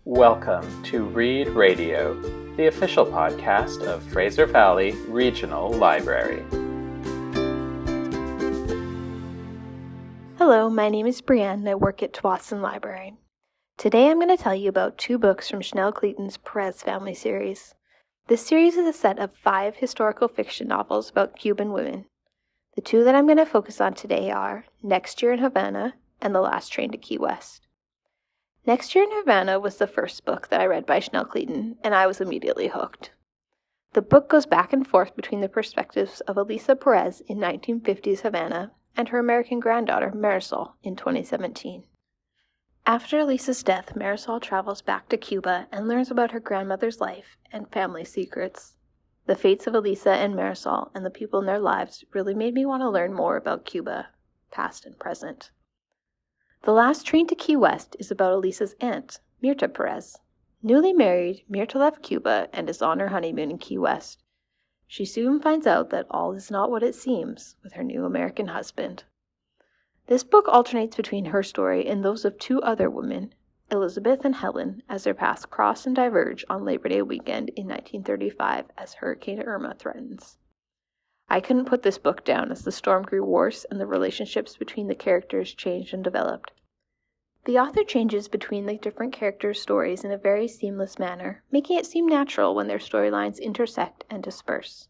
Welcome to Read Radio, the official podcast of Fraser Valley Regional Library. Hello, my name is Brianne and I work at Tsawwassen Library. Today I'm going to tell you about two books from Chanel Cleeton's Perez family series. This series is a set of 5 historical fiction novels about Cuban women. The two that I'm going to focus on today are Next Year in Havana and The Last Train to Key West. Next Year in Havana was the first book that I read by Chanel Cleeton, and I was immediately hooked. The book goes back and forth between the perspectives of Elisa Perez in 1950s Havana and her American granddaughter Marisol in 2017. After Elisa's death, Marisol travels back to Cuba and learns about her grandmother's life and family secrets. The fates of Elisa and Marisol and the people in their lives really made me want to learn more about Cuba, past and present. The Last Train to Key West is about Elisa's aunt, Mirta Perez. Newly married, Mirta left Cuba and is on her honeymoon in Key West. She soon finds out that all is not what it seems with her new American husband. This book alternates between her story and those of 2 other women, Elizabeth and Helen, as their paths cross and diverge on Labor Day weekend in 1935 as Hurricane Irma threatens. I couldn't put this book down as the storm grew worse and the relationships between the characters changed and developed. The author changes between the different characters' stories in a very seamless manner, making it seem natural when their storylines intersect and disperse.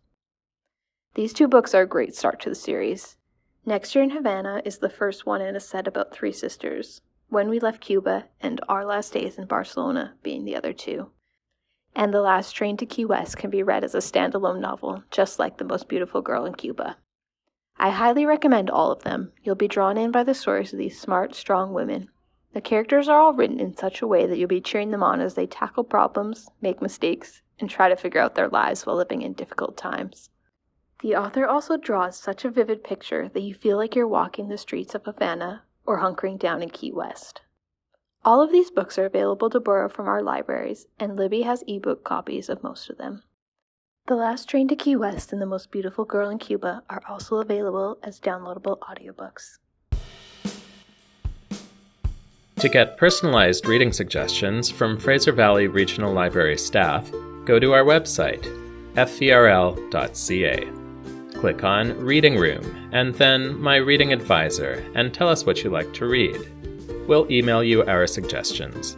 These 2 books are a great start to the series. Next Year in Havana is the first one in a set about 3 sisters, When We Left Cuba and Our Last Days in Barcelona being the other 2. And The Last Train to Key West can be read as a standalone novel, just like The Most Beautiful Girl in Cuba. I highly recommend all of them. You'll be drawn in by the stories of these smart, strong women. The characters are all written in such a way that you'll be cheering them on as they tackle problems, make mistakes, and try to figure out their lives while living in difficult times. The author also draws such a vivid picture that you feel like you're walking the streets of Havana or hunkering down in Key West. All of these books are available to borrow from our libraries, and Libby has ebook copies of most of them. The Last Train to Key West and The Most Beautiful Girl in Cuba are also available as downloadable audiobooks. To get personalized reading suggestions from Fraser Valley Regional Library staff, go to our website, fvrl.ca. Click on Reading Room, and then My Reading Advisor, and tell us what you like to read. We'll email you our suggestions.